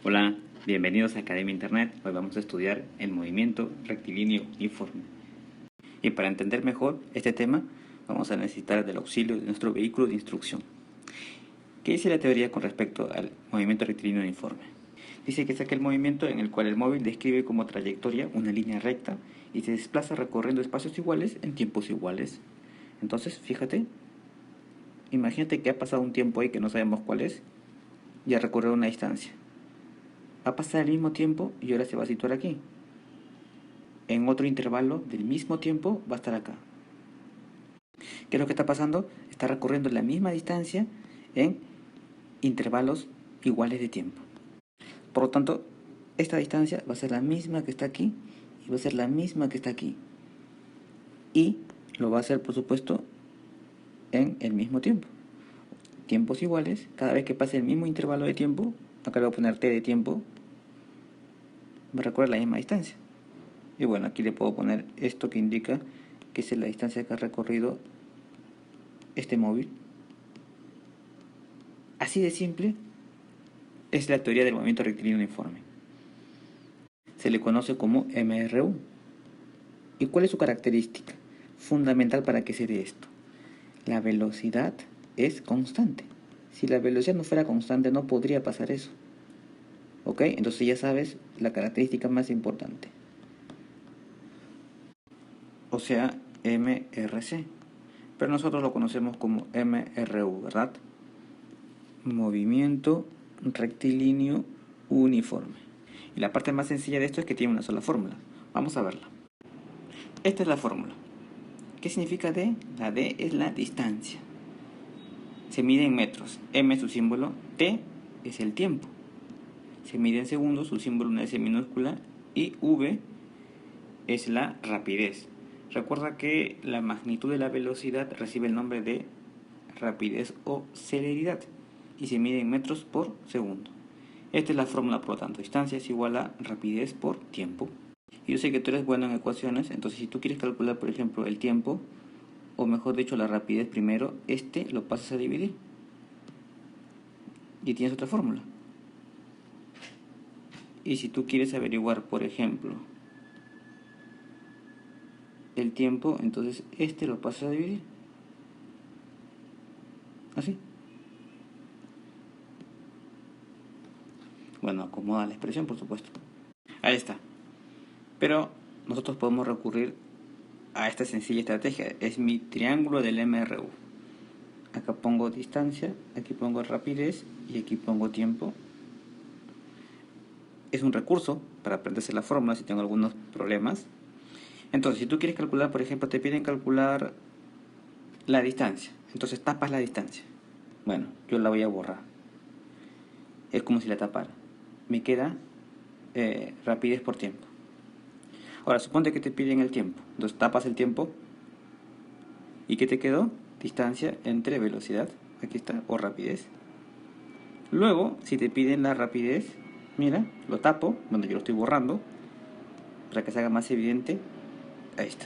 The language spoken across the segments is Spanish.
Hola, bienvenidos a Academia Internet. Hoy vamos a estudiar el movimiento rectilíneo uniforme. Y para entender mejor este tema, vamos a necesitar del auxilio de nuestro vehículo de instrucción. ¿Qué dice la teoría con respecto al movimiento rectilíneo uniforme? Dice que es aquel movimiento en el cual el móvil describe como trayectoria una línea recta y se desplaza recorriendo espacios iguales en tiempos iguales. Entonces, fíjate, imagínate que ha pasado un tiempo ahí que no sabemos cuál es y ha recorrido una distancia. Va a pasar el mismo tiempo y ahora se va a situar aquí. En otro intervalo del mismo tiempo va a estar acá. ¿Qué es lo que está pasando? Está recorriendo la misma distancia en intervalos iguales de tiempo. Por lo tanto, esta distancia va a ser la misma que está aquí y va a ser la misma que está aquí. Y lo va a hacer, por supuesto, en el mismo tiempo. Tiempos iguales, cada vez que pase el mismo intervalo de tiempo, acá le voy a poner t de tiempo, va a recorrer la misma distancia. Y bueno, aquí le puedo poner esto que indica que es la distancia que ha recorrido este móvil. Así de simple es la teoría del movimiento rectilíneo uniforme. Se le conoce como MRU. ¿Y cuál es su característica fundamental para que se dé esto? La velocidad es constante. Si la velocidad no fuera constante, no podría pasar eso. ¿Ok? Entonces ya sabes la característica más importante. O sea, MRC. Pero nosotros lo conocemos como MRU, ¿verdad? Movimiento rectilíneo uniforme. Y la parte más sencilla de esto es que tiene una sola fórmula. Vamos a verla. Esta es la fórmula. ¿Qué significa D? La D es la distancia. Se mide en metros. M es su símbolo. T es el tiempo. Se mide en segundos, su símbolo una S minúscula. Y V es la rapidez. Recuerda que la magnitud de la velocidad recibe el nombre de rapidez o celeridad y se mide en metros por segundo. Esta es la fórmula, por lo tanto, distancia es igual a rapidez por tiempo. Y yo sé que tú eres bueno en ecuaciones, entonces si tú quieres calcular, por ejemplo, el tiempo, o mejor dicho, la rapidez primero, lo pasas a dividir. Y tienes otra fórmula. Y si tú quieres averiguar, por ejemplo, el tiempo, entonces lo pasas a dividir. Así. Bueno, acomoda la expresión, por supuesto. Ahí está. Pero nosotros podemos recurrir a esta sencilla estrategia. Es mi triángulo del MRU. Acá pongo distancia, aquí pongo rapidez y aquí pongo tiempo. Es un recurso para aprenderse la fórmula si tengo algunos problemas. Entonces, si tú quieres calcular, por ejemplo, te piden calcular la distancia. Entonces tapas la distancia. Bueno, yo la voy a borrar. Es como si la tapara. Me queda rapidez por tiempo. Ahora, suponte que te piden el tiempo. Entonces tapas el tiempo. ¿Y qué te quedó? Distancia entre velocidad, aquí está, o rapidez. Luego, si te piden la rapidez, mira, lo tapo, bueno, yo lo estoy borrando, para que se haga más evidente. Ahí está.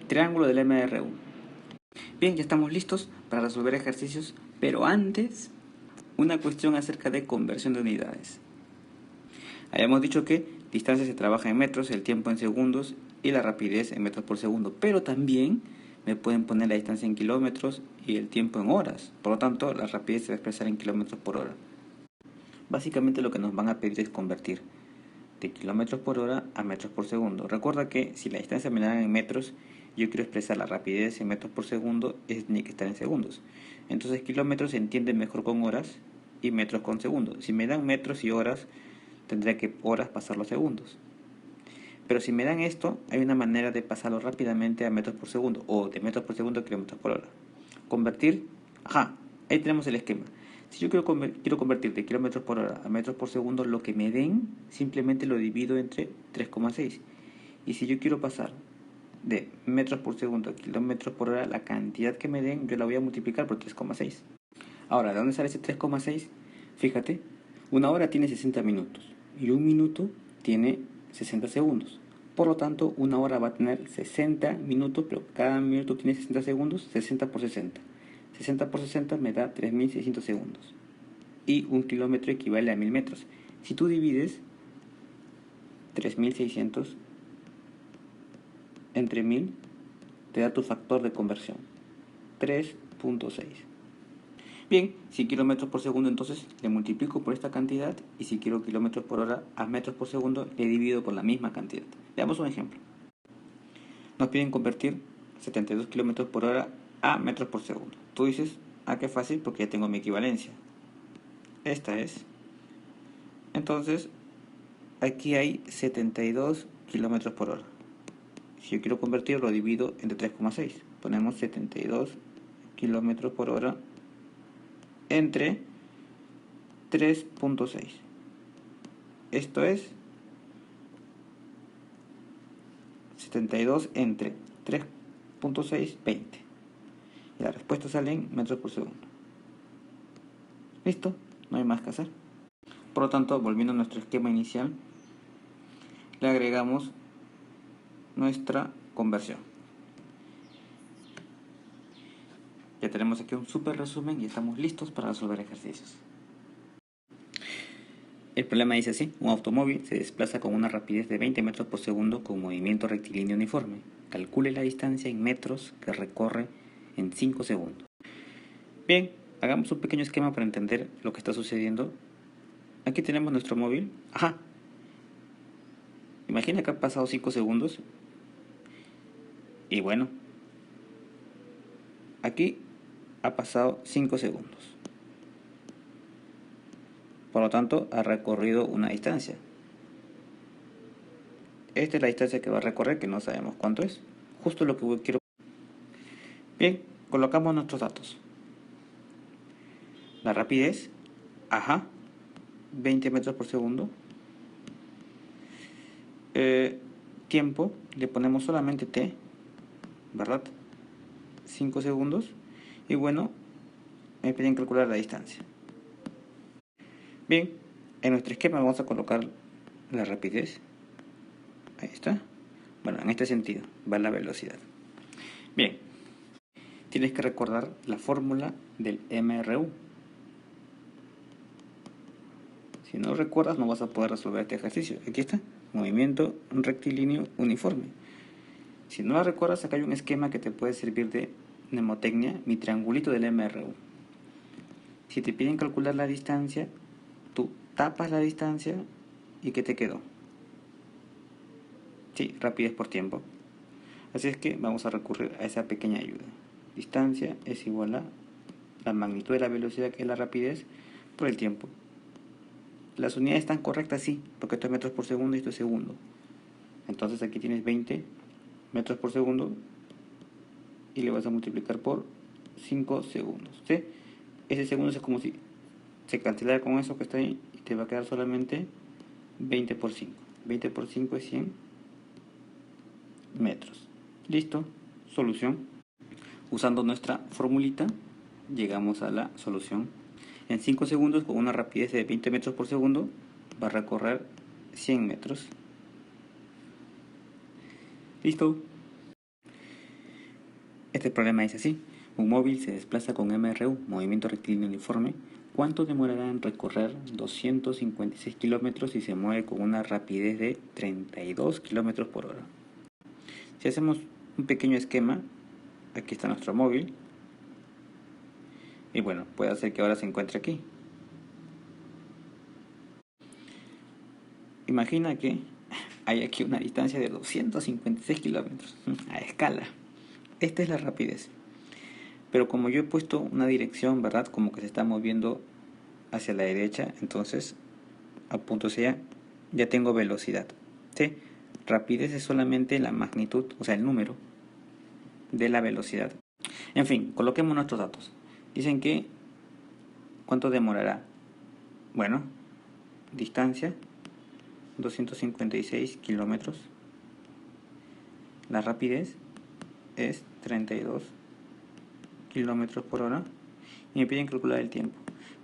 Triángulo del MRU. Bien, ya estamos listos para resolver ejercicios, pero antes, una cuestión acerca de conversión de unidades. Habíamos dicho que distancia se trabaja en metros, el tiempo en segundos y la rapidez en metros por segundo, pero también me pueden poner la distancia en kilómetros y el tiempo en horas. Por lo tanto, la rapidez se va a expresar en kilómetros por hora. Básicamente lo que nos van a pedir es convertir de kilómetros por hora a metros por segundo. Recuerda que si la distancia me la dan en metros, yo quiero expresar la rapidez en metros por segundo, tiene que estar en segundos. Entonces kilómetros se entiende mejor con horas y metros con segundos. Si me dan metros y horas, tendría que horas pasarlo a segundos. Pero si me dan esto, hay una manera de pasarlo rápidamente a metros por segundo, o de metros por segundo a kilómetros por hora. Convertir, ahí tenemos el esquema. Si yo quiero convertir de kilómetros por hora a metros por segundo, lo que me den, simplemente lo divido entre 3,6. Y si yo quiero pasar de metros por segundo a kilómetros por hora, la cantidad que me den, yo la voy a multiplicar por 3,6. Ahora, ¿de dónde sale ese 3,6? Fíjate, una hora tiene 60 minutos y un minuto tiene 60 segundos. Por lo tanto, una hora va a tener 60 minutos, pero cada minuto tiene 60 segundos, 60 por 60. 60 por 60 me da 3.600 segundos. y 1 kilómetro equivale a 1000 metros. Si tú divides 3600 entre 1000, te da tu factor de conversión, 3.6. Bien, si kilómetros por segundo, entonces le multiplico por esta cantidad, y si quiero kilómetros por hora a metros por segundo, le divido por la misma cantidad. Veamos un ejemplo. Nos piden convertir 72 kilómetros por hora a metros por segundo. Tú dices, qué fácil, porque ya tengo mi equivalencia. Esta es. Entonces, aquí hay 72 kilómetros por hora. Si yo quiero convertir, lo divido entre 3,6. Ponemos 72 kilómetros por hora entre 3.6. Esto es 72 entre 3.6, 20. Y la respuesta sale en metros por segundo. Listo, no hay más que hacer. Por lo tanto, volviendo a nuestro esquema inicial, le agregamos nuestra conversión. Ya tenemos aquí un súper resumen y estamos listos para resolver ejercicios. El problema dice así: un automóvil se desplaza con una rapidez de 20 metros por segundo con movimiento rectilíneo uniforme. Calcule la distancia en metros que recorre en 5 segundos. Bien, hagamos un pequeño esquema para entender lo que está sucediendo. Aquí tenemos nuestro móvil. Imagina que ha pasado 5 segundos. Y bueno, aquí ha pasado 5 segundos. Por lo tanto, ha recorrido una distancia. Esta es la distancia que va a recorrer, que no sabemos cuánto es. Justo lo que quiero. Bien, colocamos nuestros datos. La rapidez, 20 metros por segundo. Tiempo, le ponemos solamente t, ¿verdad? 5 segundos. Y bueno, me piden calcular la distancia. Bien, en nuestro esquema vamos a colocar la rapidez. Ahí está. Bueno, en este sentido va la velocidad. Bien, tienes que recordar la fórmula del MRU. Si no recuerdas, no vas a poder resolver este ejercicio. Aquí está, movimiento rectilíneo uniforme. Si no la recuerdas, acá hay un esquema que te puede servir de mnemotecnia, mi triangulito del MRU. Si te piden calcular la distancia, tú tapas la distancia y ¿qué te quedó? Sí, rapidez por tiempo. Así es que vamos a recurrir a esa pequeña ayuda. Distancia es igual a la magnitud de la velocidad, que es la rapidez, por el tiempo. Las unidades están correctas, sí, porque esto es metros por segundo y esto es segundo. Entonces aquí tienes 20 metros por segundo y le vas a multiplicar por 5 segundos. ¿Sí? Ese segundo es como si se cancelara con eso que está ahí y te va a quedar solamente 20 por 5. 20 por 5 es 100 metros. Listo, solución. Usando nuestra formulita, llegamos a la solución. En 5 segundos, con una rapidez de 20 metros por segundo, va a recorrer 100 metros. Listo. Este problema dice así: un móvil se desplaza con MRU, movimiento rectilíneo uniforme. ¿Cuánto demorará en recorrer 256 kilómetros si se mueve con una rapidez de 32 kilómetros por hora? Si hacemos un pequeño esquema, aquí está nuestro móvil. Y bueno, puede ser que ahora se encuentre aquí. Imagina que hay aquí una distancia de 256 kilómetros a escala. Esta es la rapidez. Pero como yo he puesto una dirección, ¿verdad? Como que se está moviendo hacia la derecha, entonces a punto C ya tengo velocidad. ¿Sí? Rapidez es solamente la magnitud, o sea, el número de la velocidad. En fin, coloquemos nuestros datos. Dicen que ¿cuánto demorará? Bueno, distancia 256 kilómetros. La rapidez es 32 kilómetros por hora. Y me piden calcular el tiempo.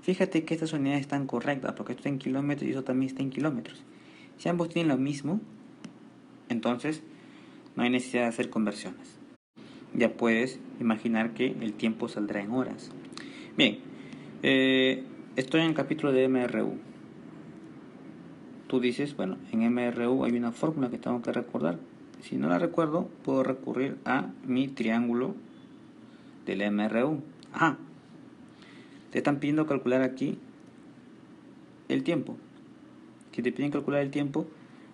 Fíjate que estas unidades están correctas, porque esto está en kilómetros y eso también está en kilómetros. Si ambos tienen lo mismo, entonces no hay necesidad de hacer conversiones. Ya puedes imaginar que el tiempo saldrá en horas. Bien, Estoy en el capítulo de MRU. Tú dices, bueno, en MRU hay una fórmula que tengo que recordar. Si no la recuerdo, puedo recurrir a mi triángulo del MRU. Ajá. Te están pidiendo calcular aquí el tiempo. Si te piden calcular el tiempo,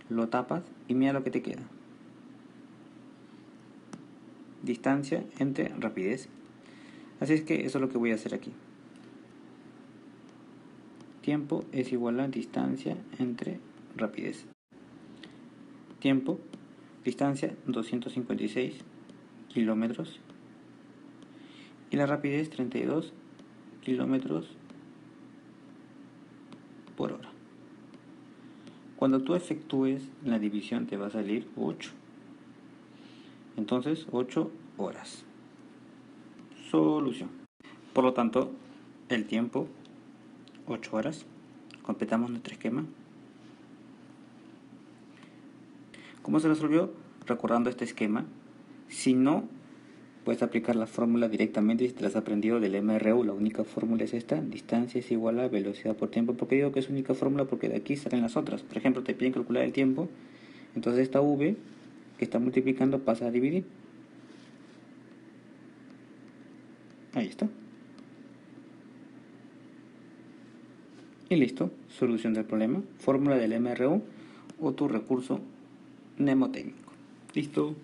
lo tapas y mira lo que te queda. Distancia entre rapidez. Así es que eso es lo que voy a hacer aquí. Tiempo es igual a distancia entre rapidez. Tiempo, distancia 256 kilómetros y la rapidez 32 kilómetros por hora. Cuando tú efectúes la división te va a salir 8. Entonces 8 horas. Solución. Por lo tanto, el tiempo 8 horas. Completamos nuestro esquema. ¿Cómo se resolvió? Recordando este esquema. Si no, puedes aplicar la fórmula directamente si te la has aprendido del MRU. La única fórmula es esta. Distancia es igual a velocidad por tiempo. ¿Por qué digo que es única fórmula? Porque de aquí salen las otras. Por ejemplo, te piden calcular el tiempo. Entonces esta V que está multiplicando pasa a dividir. Ahí está. Y listo. Solución del problema. Fórmula del MRU o tu recurso mnemotécnico. Listo.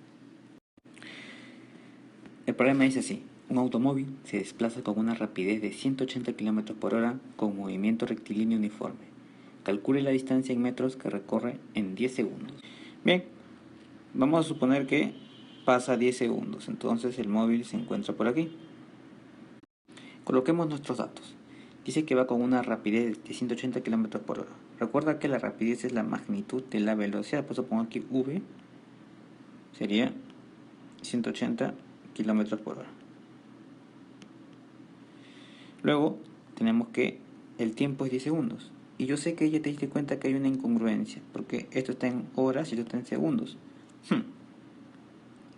El problema dice así. Un automóvil se desplaza con una rapidez de 180 km por hora con movimiento rectilíneo uniforme. Calcule la distancia en metros que recorre en 10 segundos. Bien, vamos a suponer que pasa 10 segundos. Entonces el móvil se encuentra por aquí. Coloquemos nuestros datos. Dice que va con una rapidez de 180 km por hora. Recuerda que la rapidez es la magnitud de la velocidad. Por eso pongo aquí V. Sería 180 km por hora. Luego tenemos que el tiempo es 10 segundos. Y yo sé que ya te diste cuenta que hay una incongruencia. Porque esto está en horas y esto está en segundos.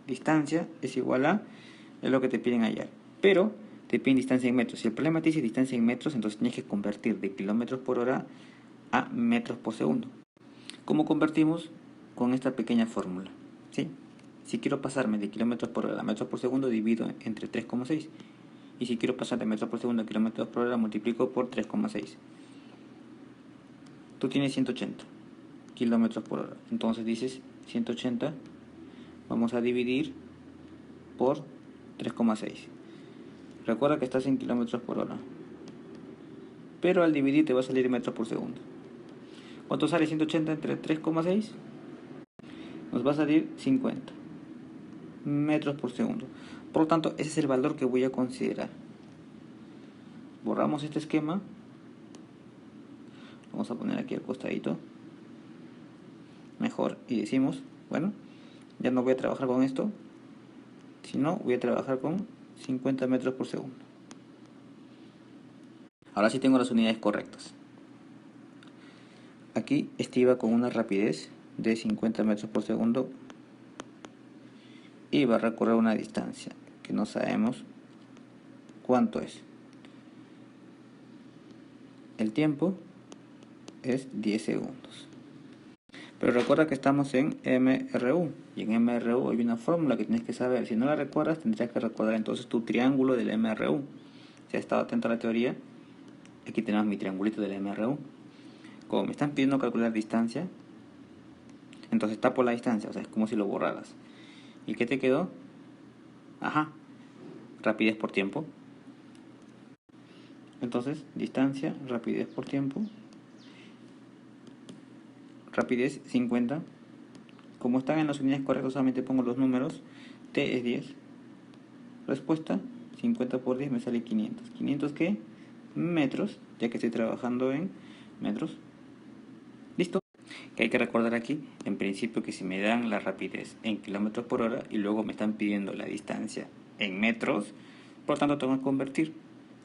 Distancia es igual a lo que te piden hallar. Pero te piden distancia en metros. Si el problema te dice distancia en metros, entonces tienes que convertir de kilómetros por hora a metros por segundo. ¿Cómo convertimos? Con esta pequeña fórmula. ¿Sí? Si quiero pasarme de kilómetros por hora a metros por segundo, divido entre 3,6. Y si quiero pasar de metros por segundo a kilómetros por hora, multiplico por 3,6. Tú tienes 180 kilómetros por hora. Entonces dices 180, vamos a dividir por 3,6. Recuerda que estás en kilómetros por hora. Pero al dividir te va a salir metros por segundo. ¿Cuánto sale 180 entre 3,6? Nos va a salir 50 metros por segundo. Por lo tanto, ese es el valor que voy a considerar. Borramos este esquema. Vamos a poner aquí al costadito. Mejor. Y decimos, bueno, ya no voy a trabajar con esto, sino voy a trabajar con 50 metros por segundo. Ahora sí tengo las unidades correctas. Aquí este iba con una rapidez de 50 metros por segundo y va a recorrer una distancia que no sabemos cuánto es. El tiempo es 10 segundos. Pero recuerda que estamos en MRU y en MRU hay una fórmula que tienes que saber. Si no la recuerdas, tendrías que recordar entonces tu triángulo del MRU. Si has estado atento a la teoría, aquí tenemos mi triangulito del MRU. Como me están pidiendo calcular distancia, entonces tapo la distancia, o sea, es como si lo borraras. ¿Y qué te quedó? Ajá, rapidez por tiempo. Entonces, distancia, rapidez por tiempo. Rapidez 50. Como están en las unidades correctas, solamente pongo los números. T es 10. Respuesta, 50 por 10 me sale 500. ¿500 qué? Metros, ya que estoy trabajando en metros. ¿Listo? Que hay que recordar aquí, en principio, que si me dan la rapidez en kilómetros por hora y luego me están pidiendo la distancia en metros, por lo tanto tengo que convertir.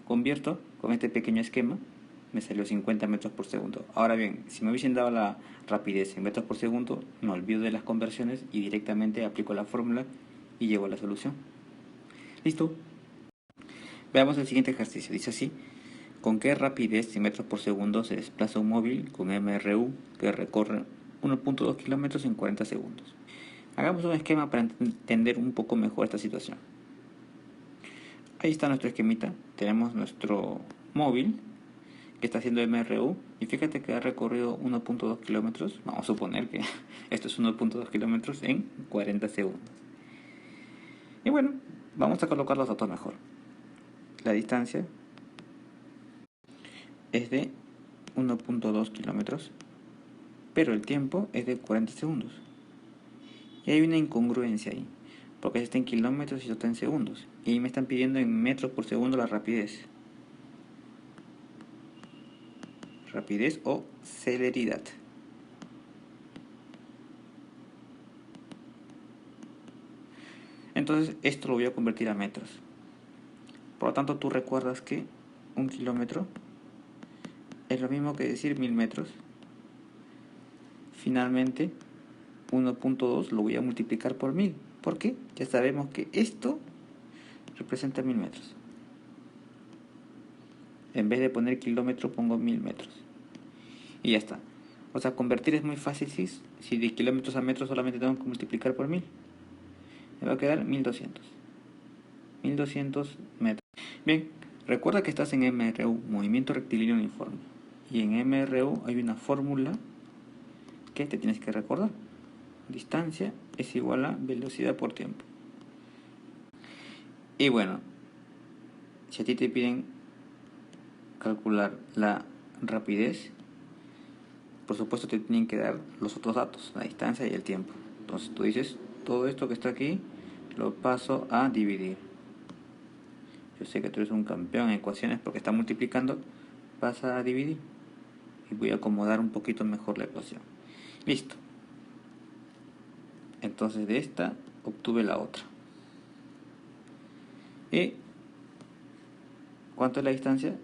Convierto con este pequeño esquema, me salió 50 metros por segundo. Ahora bien, si me hubiesen dado la rapidez en metros por segundo, me olvido de las conversiones y directamente aplico la fórmula y llego a la solución. ¿Listo? Veamos el siguiente ejercicio. Dice así: ¿Con qué rapidez en metros por segundo se desplaza un móvil con MRU que recorre 1.2 kilómetros en 40 segundos? Hagamos un esquema para entender un poco mejor esta situación. Ahí está nuestro esquemita. Tenemos nuestro móvil que está haciendo MRU y fíjate que ha recorrido 1.2 kilómetros. Vamos a suponer que esto es 1.2 kilómetros en 40 segundos. Y bueno, vamos a colocar los datos mejor. La distancia es de 1.2 kilómetros, pero el tiempo es de 40 segundos. Y hay una incongruencia ahí, porque está en kilómetros y esto está en segundos. Y me están pidiendo en metros por segundo la rapidez. Rapidez o celeridad. Entonces esto lo voy a convertir a metros. Por lo tanto, tú recuerdas que 1 kilómetro es lo mismo que decir 1000 metros. Finalmente, 1.2 lo voy a multiplicar por 1000. ¿Por qué? Ya sabemos que esto representa 1000 metros. En vez de poner kilómetro, pongo 1000 metros. Y ya está. O sea, convertir es muy fácil si de kilómetros a metros solamente tengo que multiplicar por 1000. Me va a quedar 1200. 1200 metros. Bien, recuerda que estás en MRU, movimiento rectilíneo uniforme. Y en MRU hay una fórmula que te tienes que recordar. Distancia es igual a velocidad por tiempo. Y bueno, si a ti te piden calcular la rapidez, por supuesto te tienen que dar los otros datos, la distancia y el tiempo. Entonces tú dices, todo esto que está aquí lo paso a dividir. Yo sé que tú eres un campeón en ecuaciones porque está multiplicando, pasa a dividir. Y voy a acomodar un poquito mejor la ecuación. Listo. Entonces de esta obtuve la otra. ¿Y cuánto es la distancia?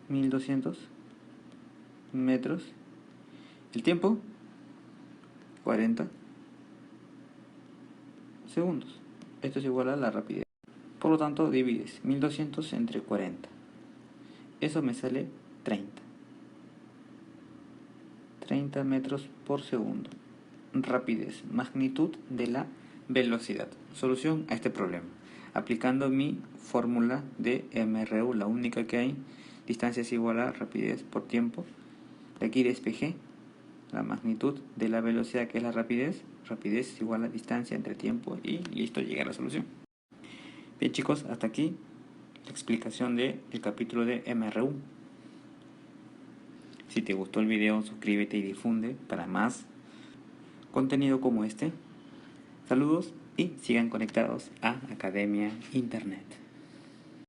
1200 metros. El tiempo, 40 segundos. Esto es igual a la rapidez. Por lo tanto, divides 1200 entre 40. Eso me sale 30. 30 metros por segundo. Rapidez, magnitud de la velocidad. Solución a este problema. Aplicando mi fórmula de MRU, la única que hay. Distancia es igual a rapidez por tiempo. De aquí despejé la magnitud de la velocidad, que es la rapidez. Rapidez es igual a distancia entre tiempo y listo, llega a la solución. Bien chicos, hasta aquí la explicación del capítulo de MRU. Si te gustó el video, suscríbete y difunde para más contenido como este. Saludos y sigan conectados a Academia Internet.